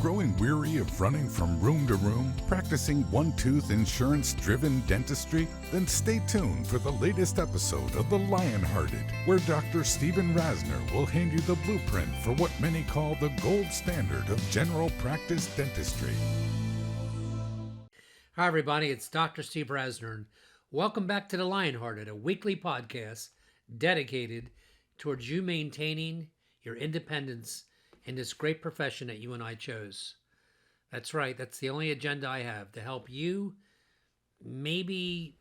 growing weary of running from room to room, practicing one-tooth insurance-driven dentistry? Then stay tuned for the latest episode of The Lionhearted, where Dr. DrRasner will hand you the blueprint for what many call the gold standard of general practice dentistry. Hi, everybody. It's Dr. DrRasner. Welcome back to The Lionhearted, a weekly podcast dedicated towards you maintaining your independence in this great profession that you and I chose. That's right. That's the only agenda I have, to help you maybe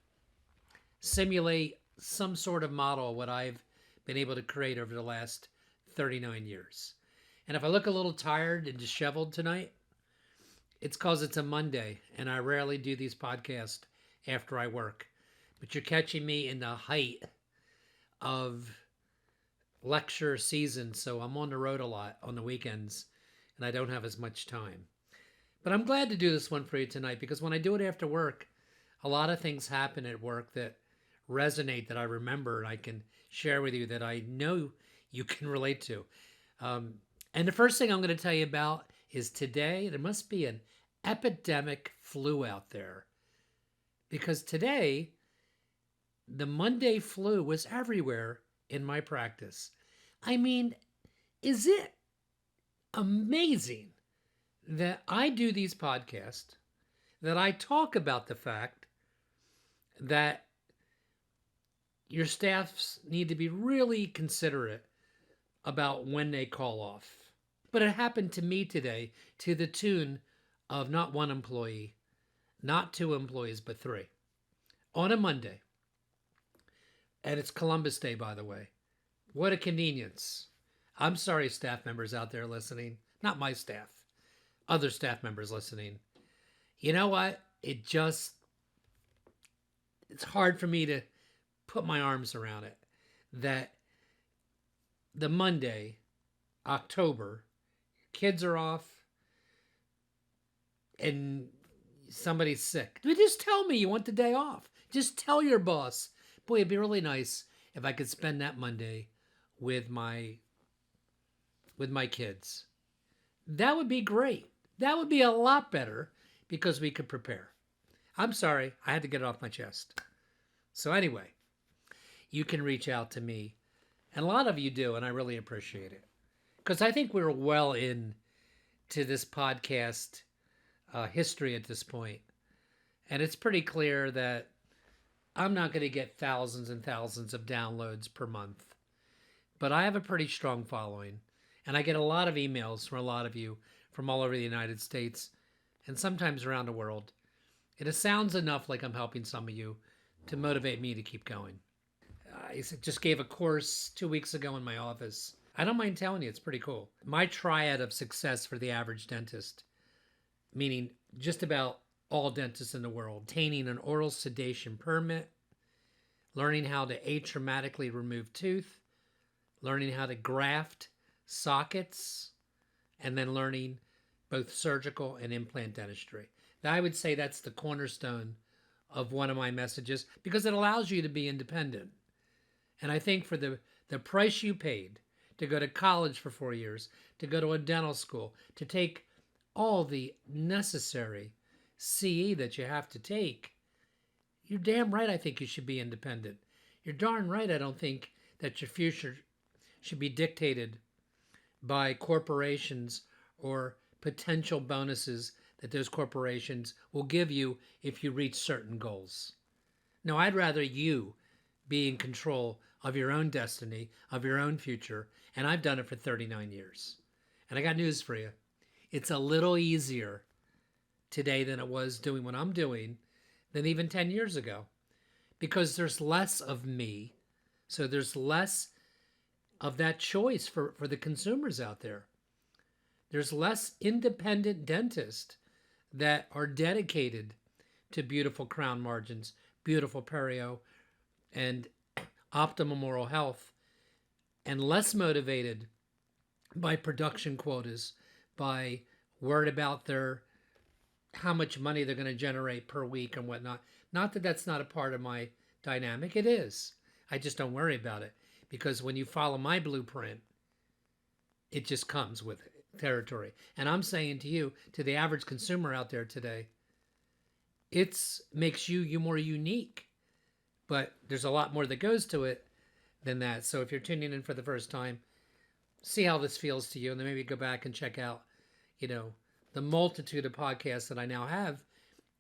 simulate some sort of model of what I've been able to create over the last 39 years. And if I look a little tired and disheveled tonight, it's because it's a Monday and I rarely do these podcasts after I work. But you're catching me in the height of lecture season, so I'm on the road a lot on the weekends and I don't have as much time. But I'm glad to do this one for you tonight, because when I do it after work, a lot of things happen at work that resonate, that I remember and I can share with you, that I know you can relate to. And the first thing I'm going to tell you about is today there must be an epidemic flu out there, because today the Monday flu was everywhere in my practice. I mean, is it amazing that I do these podcasts, that I talk about the fact that your staffs need to be really considerate about when they call off? But it happened to me today to the tune of not one employee, not two employees, but three, on a Monday. And it's Columbus Day, by the way. What a convenience. I'm sorry, staff members out there listening. Not my staff. Other staff members listening. You know what? It's hard for me to put my arms around it. That the Monday, October, kids are off, and somebody's sick. Just tell me you want the day off. Just tell your boss. Boy, it'd be really nice if I could spend that Monday with my kids. That would be great. That would be a lot better, because we could prepare. I'm sorry, I had to get it off my chest. So anyway, you can reach out to me, and a lot of you do, and I really appreciate it, because I think we're well in to this podcast history at this point, and it's pretty clear that I'm not going to get thousands and thousands of downloads per month, but I have a pretty strong following, and I get a lot of emails from a lot of you from all over the United States and sometimes around the world. And it sounds enough like I'm helping some of you to motivate me to keep going. I just gave a course 2 weeks ago in my office. I don't mind telling you, it's pretty cool. My triad of success for the average dentist, meaning just about all dentists in the world: obtaining an oral sedation permit, learning how to atraumatically remove tooth, learning how to graft sockets, and then learning both surgical and implant dentistry. I would say that's the cornerstone of one of my messages, because it allows you to be independent. And I think for the price you paid to go to college for 4 years, to go to a dental school, to take all the necessary CE that you have to take, you're damn right I think you should be independent. You're darn right I don't think that your future should be dictated by corporations or potential bonuses that those corporations will give you if you reach certain goals. No, I'd rather you be in control of your own destiny, of your own future, and I've done it for 39 years. And I got news for you. It's a little easier today than it was doing what I'm doing than even 10 years ago, because there's less of me, so there's less of that choice for the consumers out there. There's less independent dentists that are dedicated to beautiful crown margins, beautiful perio, and optimal oral health, and less motivated by production quotas, by worried about how much money they're going to generate per week and whatnot. Not that that's not a part of my dynamic. It is. I just don't worry about it, because when you follow my blueprint, it just comes with it. territory. And I'm saying to you, to the average consumer out there today, it's makes you more unique. But there's a lot more that goes to it than that. So if you're tuning in for the first time, see how this feels to you, and then maybe go back and check out, the multitude of podcasts that I now have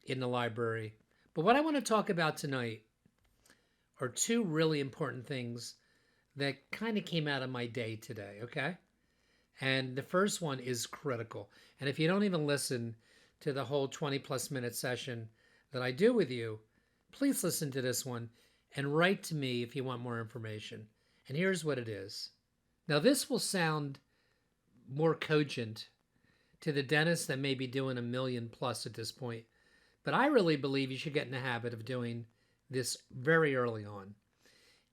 in the library. But what I want to talk about tonight are two really important things that kind of came out of my day today, okay? And the first one is critical. And if you don't even listen to the whole 20 plus minute session that I do with you, please listen to this one and write to me if you want more information. And here's what it is. Now, this will sound more cogent to the dentist that may be doing 1 million plus at this point, but I really believe you should get in the habit of doing this very early on.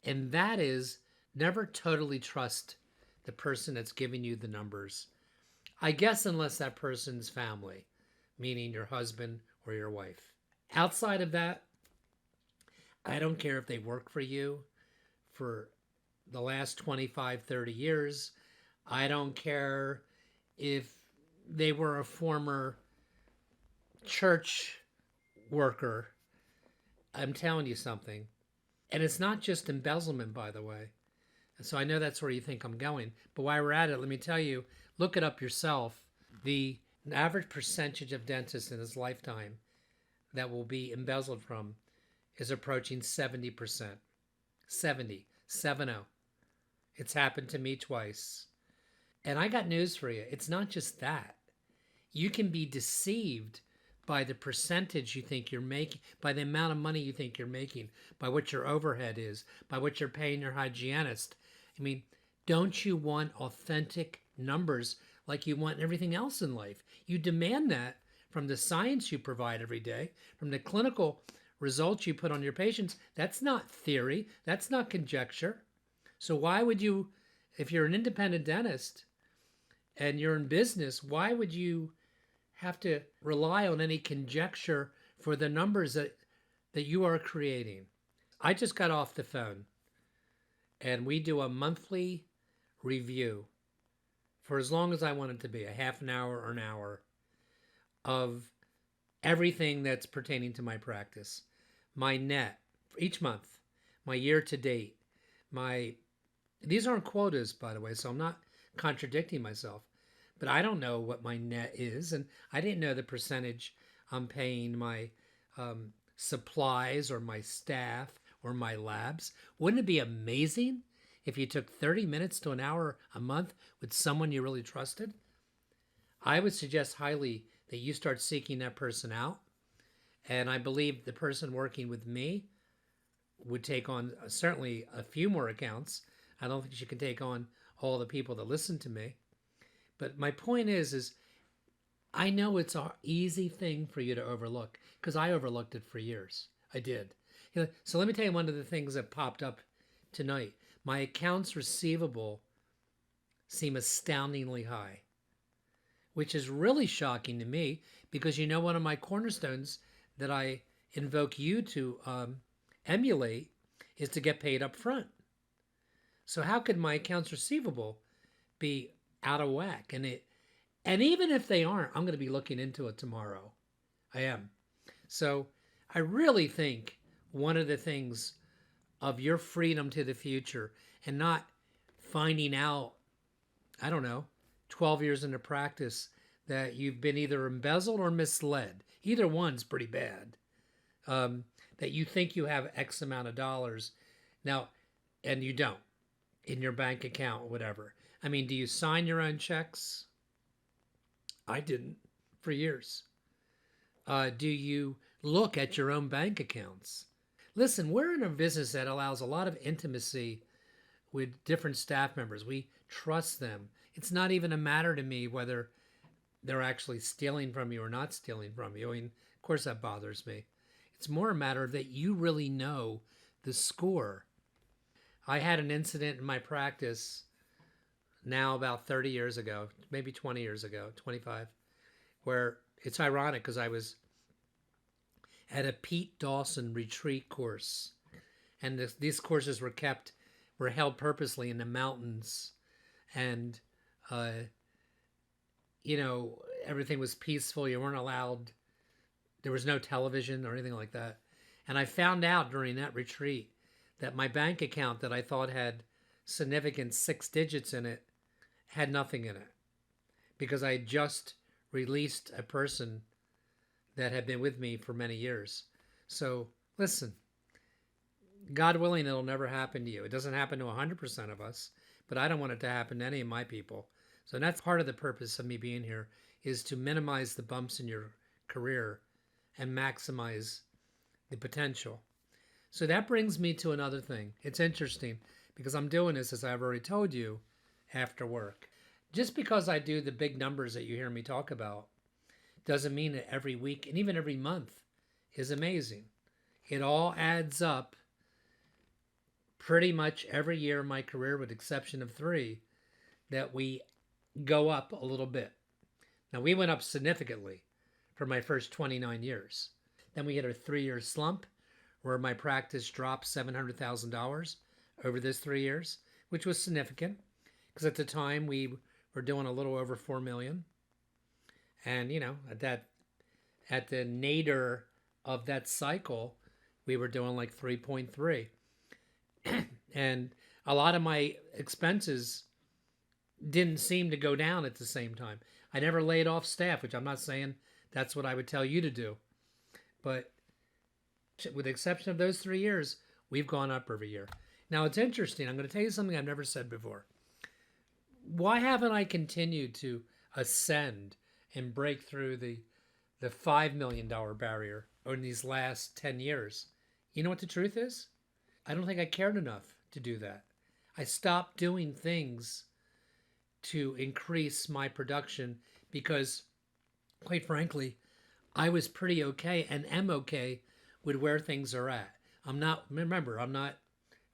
And that is, never totally trust the person that's giving you the numbers. I guess unless that person's family, meaning your husband or your wife. Outside of that, I don't care if they work for you for the last 25, 30 years. I don't care if they were a former church worker. I'm telling you something. And it's not just embezzlement, by the way. And so I know that's where you think I'm going. But while we're at it, let me tell you, look it up yourself. The average percentage of dentists in his lifetime that will be embezzled from is approaching 70%. 70. It's happened to me twice. And I got news for you. It's not just that. You can be deceived by the percentage you think you're making, by the amount of money you think you're making, by what your overhead is, by what you're paying your hygienist. I mean, don't you want authentic numbers like you want everything else in life? You demand that from the science you provide every day, from the clinical results you put on your patients. That's not theory. That's not conjecture. So why would you, if you're an independent dentist and you're in business, why would you have to rely on any conjecture for the numbers that you are creating? I just got off the phone, and we do a monthly review for as long as I want it to be, a half an hour or an hour, of everything that's pertaining to my practice. My net for each month, my year to date, these aren't quotas, by the way, so I'm not contradicting myself, but I don't know what my net is, and I didn't know the percentage I'm paying my supplies or my staff or my labs. Wouldn't it be amazing if you took 30 minutes to an hour a month with someone you really trusted? I would suggest highly that you start seeking that person out. And I believe the person working with me would take on certainly a few more accounts. I don't think she can take on all the people that listen to me. But my point is I know it's an easy thing for you to overlook, because I overlooked it for years. I did. So let me tell you one of the things that popped up tonight. My accounts receivable seem astoundingly high, which is really shocking to me, because one of my cornerstones that I invoke you to emulate is to get paid up front. So how could my accounts receivable be out of whack? And even if they aren't, I'm going to be looking into it tomorrow. I am. So I really think one of the things of your freedom to the future, and not finding out, 12 years into practice, that you've been either embezzled or misled. Either one's pretty bad. That you think you have X amount of dollars now, and you don't, in your bank account or whatever. I mean, do you sign your own checks? I didn't for years. Do you look at your own bank accounts? Listen, we're in a business that allows a lot of intimacy with different staff members. We trust them. It's not even a matter to me whether they're actually stealing from you or not stealing from you. I mean, of course that bothers me. It's more a matter that you really know the score. I had an incident in my practice now about 30 years ago, maybe 20 years ago, 25, where it's ironic because I was at a Pete Dawson retreat course, and these courses were held purposely in the mountains, and everything was peaceful. You weren't allowed, there was no television or anything like that. And I found out during that retreat that my bank account that I thought had significant 6 digits in it had nothing in it because I had just released a person that had been with me for many years. So listen, God willing, it'll never happen to you. It doesn't happen to 100% of us, but I don't want it to happen to any of my people. So that's part of the purpose of me being here, is to minimize the bumps in your career and maximize the potential. So that brings me to another thing. It's interesting because I'm doing this, as I've already told you, after work. Just because I do the big numbers that you hear me talk about doesn't mean that every week and even every month is amazing. It all adds up pretty much every year in my career, with the exception of 3, that we go up a little bit. Now, we went up significantly for my first 29 years. Then we hit a 3-year slump where my practice dropped $700,000 over those 3 years, which was significant because at the time we were doing a little over 4 million. And, at the nadir of that cycle, we were doing like 3.3. And a lot of my expenses didn't seem to go down at the same time. I never laid off staff, which I'm not saying that's what I would tell you to do. But with the exception of those 3 years, we've gone up every year. Now, it's interesting. I'm going to tell you something I've never said before. Why haven't I continued to ascend and break through the $5 million barrier in these last 10 years? You know what the truth is? I don't think I cared enough to do that. I stopped doing things to increase my production because, quite frankly, I was pretty okay and am okay with where things are at. I'm not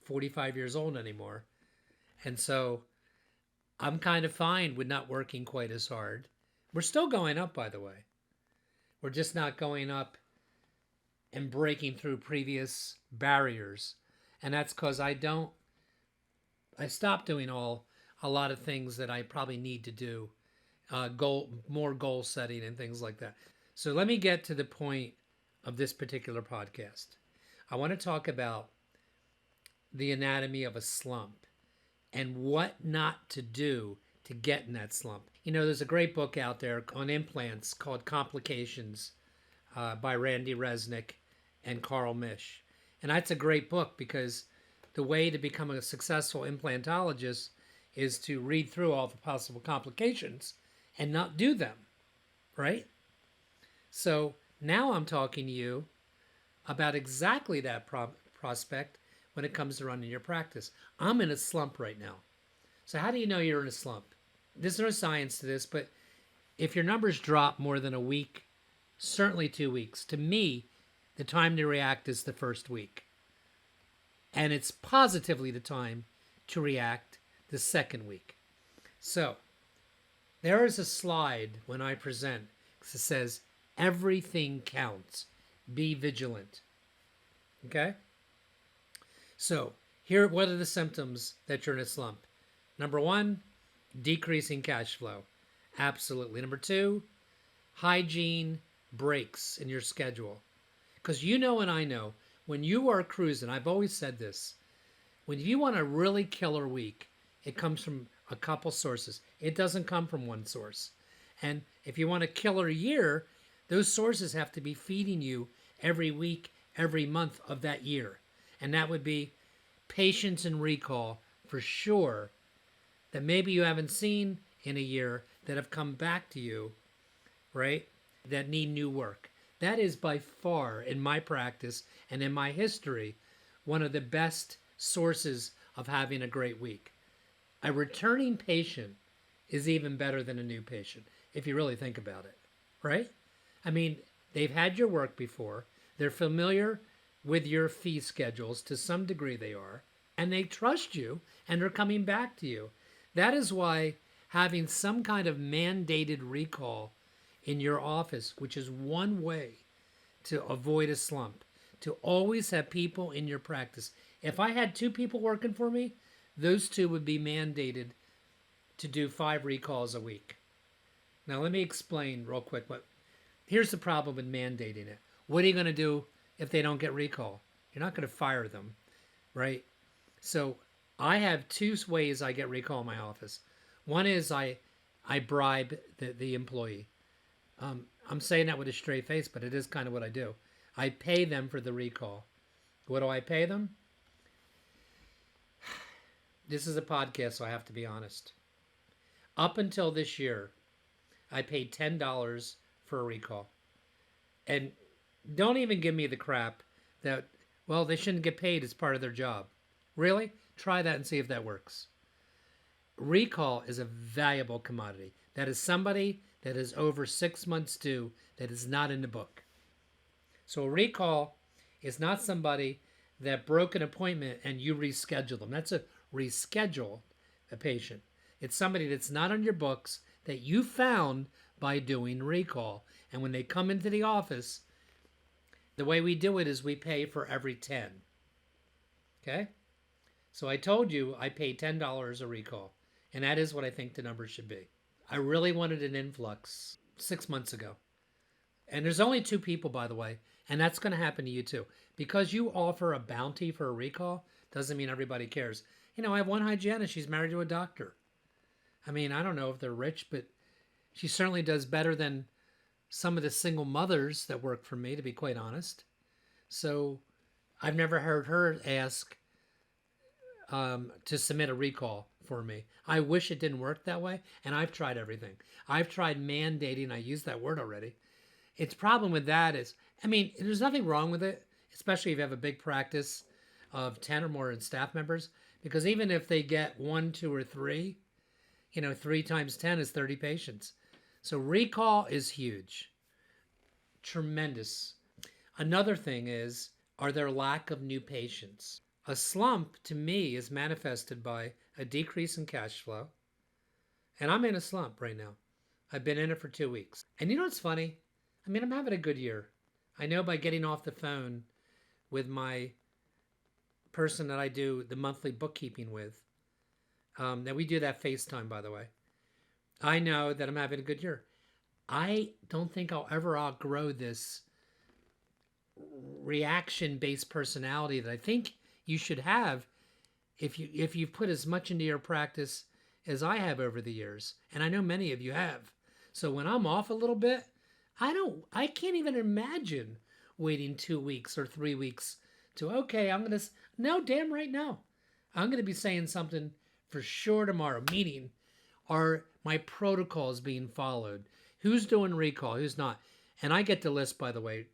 45 years old anymore. And so I'm kind of fine with not working quite as hard. We're still going up, by the way. We're just not going up and breaking through previous barriers. And that's because I stopped doing a lot of things that I probably need to do, more goal setting and things like that. So let me get to the point of this particular podcast. I want to talk about the anatomy of a slump and what not to do to get in that slump. There's a great book out there on implants called Complications by Randy Resnick and Carl Misch. And that's a great book because the way to become a successful implantologist is to read through all the possible complications and not do them, right? So now I'm talking to you about exactly that prospect when it comes to running your practice. I'm in a slump right now. So how do you know you're in a slump? There's no science to this, but if your numbers drop more than a week, certainly 2 weeks, to me, the time to react is the first week. And it's positively the time to react the second week. So there is a slide when I present. It says, everything counts. Be vigilant. Okay? So what are the symptoms that you're in a slump? Number 1, decreasing cash flow. Absolutely. Number 2, hygiene breaks in your schedule. Because and I know, when you are cruising, I've always said this, when you want a really killer week, it comes from a couple sources. It doesn't come from one source. And if you want a killer year, those sources have to be feeding you every week, every month of that year. And that would be patience and recall for sure, that maybe you haven't seen in a year, that have come back to you, right? That need new work. That is by far, in my practice and in my history, one of the best sources of having a great week. A returning patient is even better than a new patient, if you really think about it, right? I mean, they've had your work before. They're familiar with your fee schedules, to some degree they are, and they trust you, and they're coming back to you. That is why having some kind of mandated recall in your office, which is one way to avoid a slump, to always have people in your practice. If I had 2 people working for me, those 2 would be mandated to do 5 recalls a week. Now, let me explain real quick. Here's the problem with mandating it. What are you going to do if they don't get recall? You're not going to fire them, right? So I have two ways I get recall in my office. One is I bribe the employee. I'm saying that with a straight face, but it is kind of what I do. I pay them for the recall. What do I pay them? This is a podcast, so I have to be honest. Up until this year, I paid $10 for a recall. And don't even give me the crap that, well, they shouldn't get paid as part of their job. Really? Try that and see if that works. Recall is a valuable commodity. That is somebody that is over 6 months due that is not in the book. So a recall is not somebody that broke an appointment and you reschedule them. That's a reschedule a patient. It's somebody that's not on your books that you found by doing recall. And when they come into the office, the way we do it is we pay for every 10. Okay? So I told you I pay $10 a recall. And that is what I think the number should be. I really wanted an influx 6 months ago. And there's only 2 people, by the way. And that's going to happen to you too. Because you offer a bounty for a recall doesn't mean everybody cares. You know, I have one hygienist. She's married to a doctor. I mean, I don't know if they're rich, but she certainly does better than some of the single mothers that work for me, to be quite honest. So I've never heard her ask to submit a recall for me. I wish it didn't work that way, and I've tried everything. I've tried mandating. I used that word already. Its problem with that is, I mean, there's nothing wrong with it, especially if you have a big practice of 10 or more staff members, because even if they get 1, 2, or 3, 3 times 10 is 30 patients. So recall is huge. Tremendous. Another thing is, are there lack of new patients? A slump, to me, is manifested by a decrease in cash flow. And I'm in a slump right now. I've been in it for 2 weeks. And you know what's funny? I mean, I'm having a good year. I know by getting off the phone with my person that I do the monthly bookkeeping with, that we do that FaceTime, by the way. I know that I'm having a good year. I don't think I'll ever outgrow this reaction-based personality that I think you should have if you've put as much into your practice as I have over the years, and I know many of you have. So when I'm off a little bit, I can't even imagine waiting 2 weeks or 3 weeks to, okay, no, damn right now. I'm going to be saying something for sure tomorrow. Meaning, are my protocols being followed? Who's doing recall? Who's not? And I get the list, by the way,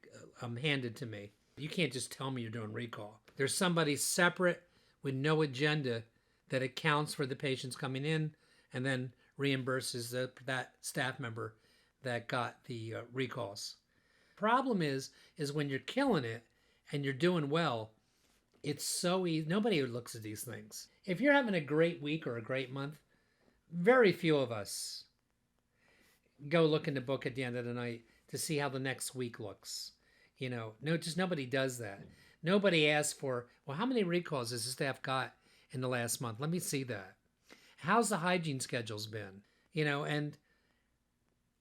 handed to me. You can't just tell me you're doing recall. There's somebody separate with no agenda that accounts for the patients coming in and then reimburses that staff member that got the recalls. Problem is when you're killing it and you're doing well, it's so easy. Nobody looks at these things. If you're having a great week or a great month, very few of us go look in the book at the end of the night to see how the next week looks. Nobody does that. Nobody asks for, well, how many recalls has the staff got in the last month? Let me see that. How's the hygiene schedules been? And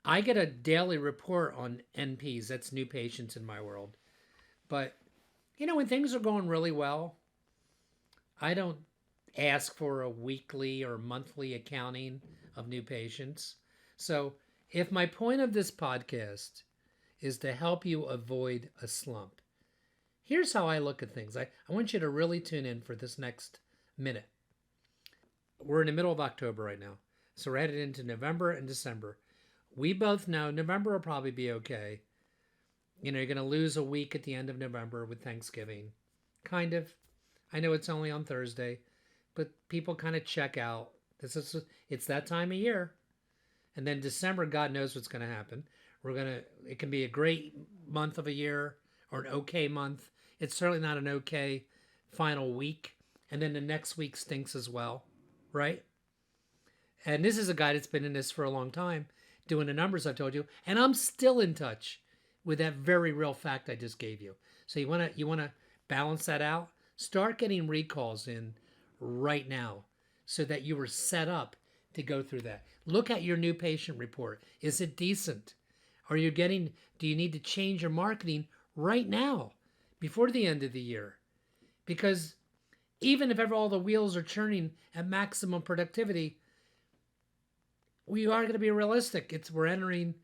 I get a daily report on NPs. That's new patients in my world. But, when things are going really well, I don't ask for a weekly or monthly accounting of new patients. So if my point of this podcast is to help you avoid a slump, here's how I look at things. I want you to really tune in for this next minute. We're in the middle of October right now. So we're headed into November and December. We both know November will probably be okay. You're going to lose a week at the end of November with Thanksgiving. Kind of. I know it's only on Thursday, but people kind of check out. It's that time of year. And then December, God knows what's going to happen. It can be a great month of a year or an okay month. It's certainly not an okay final week. And then the next week stinks as well, right? And this is a guy that's been in this for a long time, doing the numbers I've told you, and I'm still in touch with that very real fact I just gave you. So you want to balance that out? Start getting recalls in right now so that you were set up to go through that. Look at your new patient report. Is it decent? Do you need to change your marketing right now before the end of the year? Because even if ever all the wheels are churning at maximum productivity, we are going to be realistic. We're entering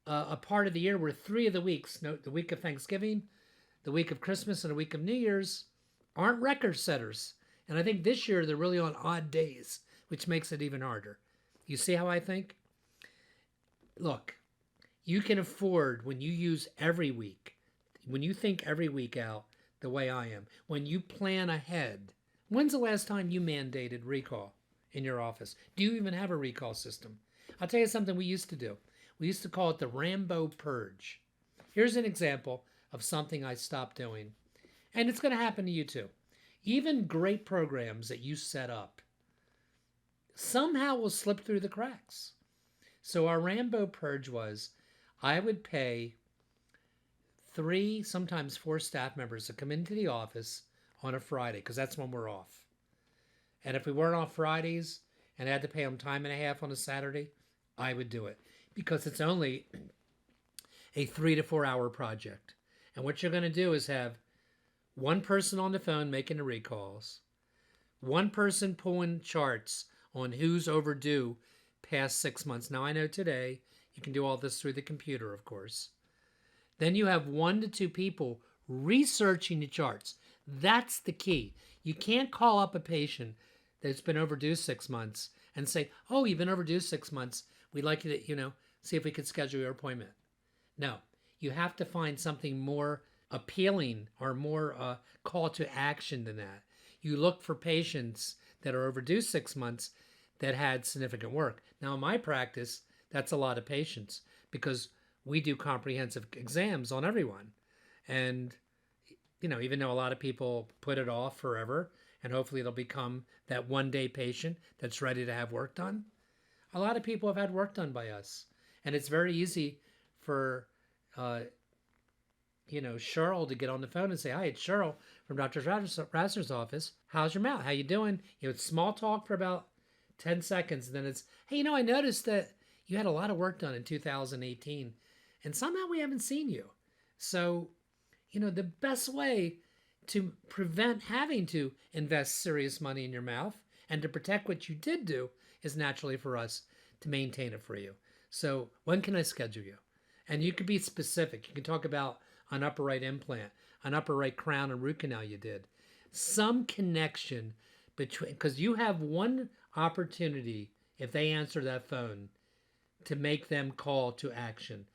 a part of the year where 3 of the weeks, the week of Thanksgiving, the week of Christmas, and the week of New Year's, aren't record setters. And I think this year they're really on odd days, which makes it even harder. You see how I think? Look, you can afford when you use every week, when you think every week out the way I am, when you plan ahead. When's the last time you mandated recall in your office? Do you even have a recall system? I'll tell you something we used to do. We used to call it the Rambo Purge. Here's an example of something I stopped doing. And it's going to happen to you too. Even great programs that you set up somehow will slip through the cracks. So our Rambo Purge was, I would pay 3, sometimes 4 staff members to come into the office on a Friday, because that's when we're off. And if we weren't off Fridays and I had to pay them time and a half on a Saturday, I would do it, because it's only a 3 to 4 hour project. And what you're going to do is have one person on the phone making the recalls, one person pulling charts on who's overdue past 6 months. Now, I know today you can do all this through the computer, of course. Then you have 1 to 2 people researching the charts. That's the key. You can't call up a patient that's been overdue 6 months and say, oh, you've been overdue 6 months. We'd like you to, see if we could schedule your appointment. No, you have to find something more appealing or more call to action than that. You look for patients that are overdue 6 months that had significant work. Now, in my practice, that's a lot of patients because we do comprehensive exams on everyone. And, even though a lot of people put it off forever, and hopefully they'll become that one-day patient that's ready to have work done, a lot of people have had work done by us. And it's very easy for, Cheryl to get on the phone and say, hi, it's Cheryl from Dr. Rasner's office. How's your mouth? How you doing? It's small talk for about 10 seconds. And then it's, hey, I noticed that you had a lot of work done in 2018 and somehow we haven't seen you. So, the best way to prevent having to invest serious money in your mouth and to protect what you did do is naturally for us to maintain it for you. So when can I schedule you? And you could be specific. You can talk about an upper right implant, an upper right crown and root canal you did. Some connection between, because you have one opportunity, if they answer that phone, to make them call to action.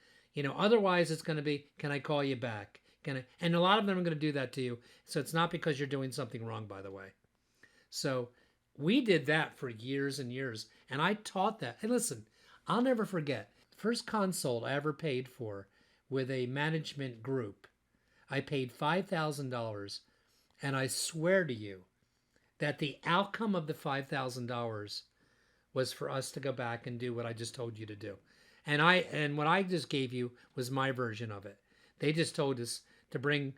Otherwise it's going to be, can I call you back? And a lot of them are going to do that to you. So it's not because you're doing something wrong, by the way. So we did that for years and years. And I taught that. And listen, I'll never forget. First consult I ever paid for with a management group. I paid $5,000. And I swear to you that the outcome of the $5,000 was for us to go back and do what I just told you to do. And what I just gave you was my version of it. They just told us to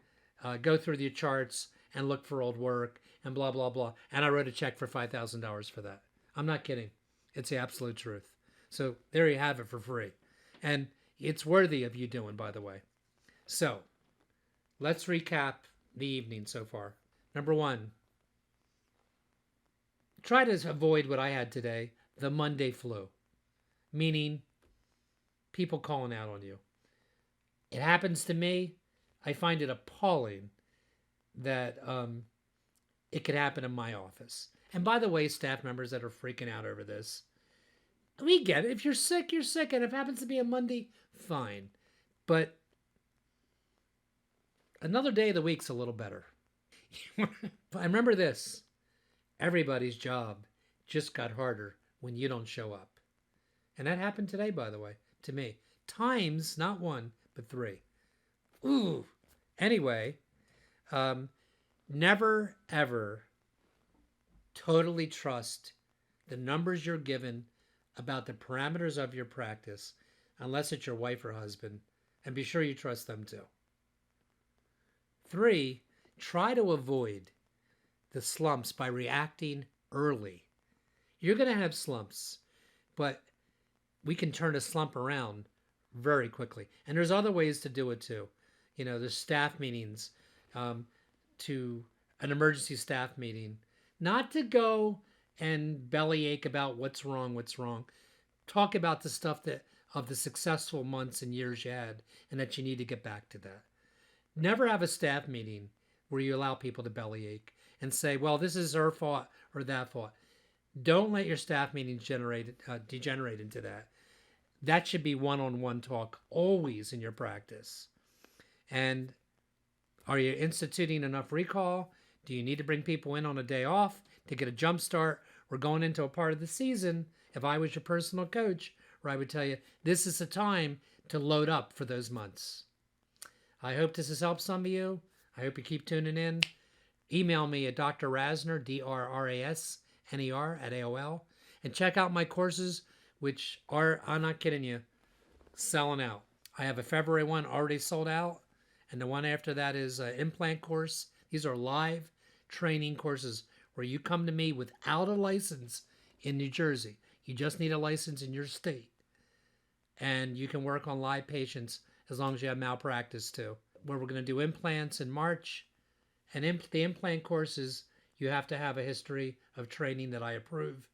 go through the charts and look for old work and blah, blah, blah. And I wrote a check for $5,000 for that. I'm not kidding. It's the absolute truth. So there you have it for free. And it's worthy of you doing, by the way. So let's recap the evening so far. Number 1, try to avoid what I had today, the Monday flu, meaning people calling out on you. It happens to me. I find it appalling that it could happen in my office. And by the way, staff members that are freaking out over this, we get it. If you're sick, you're sick. And if it happens to be a Monday, fine. But another day of the week's a little better. I remember this. Everybody's job just got harder when you don't show up. And that happened today, by the way, to me. Times, not 1, but 3. Ooh. Anyway, never, ever totally trust the numbers you're given about the parameters of your practice unless it's your wife or husband, and be sure you trust them too. 3, try to avoid the slumps by reacting early. You're going to have slumps, but we can turn a slump around very quickly. And there's other ways to do it too. There's staff meetings, to an emergency staff meeting, not to go and bellyache about what's wrong. Talk about the stuff that of the successful months and years you had, and that you need to get back to that. Never have a staff meeting where you allow people to bellyache and say, well, this is her fault or that fault. Don't let your staff meetings degenerate into that. That should be one-on-one talk always in your practice. And are you instituting enough recall? Do you need to bring people in on a day off to get a jump start? We're going into a part of the season, if I was your personal coach, where I would tell you, this is the time to load up for those months. I hope this has helped some of you. I hope you keep tuning in. Email me at DrRasner, DrRasner, at AOL. And check out my courses, which are, I'm not kidding you, selling out. I have a February one already sold out. And the one after that is an implant course. These are live training courses where you come to me without a license in New Jersey. You just need a license in your state. And you can work on live patients as long as you have malpractice too. Where we're going to do implants in March. And the implant courses, you have to have a history of training that I approve.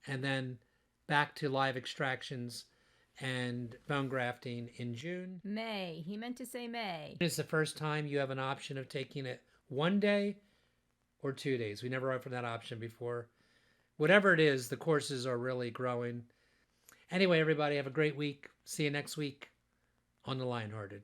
And then back to live extractions and bone grafting in June. May. He meant to say May. It's the first time you have an option of taking it 1 day or 2 days. We never offered that option before. Whatever it is, the courses are really growing. Anyway, everybody, have a great week. See you next week on The Lionhearted.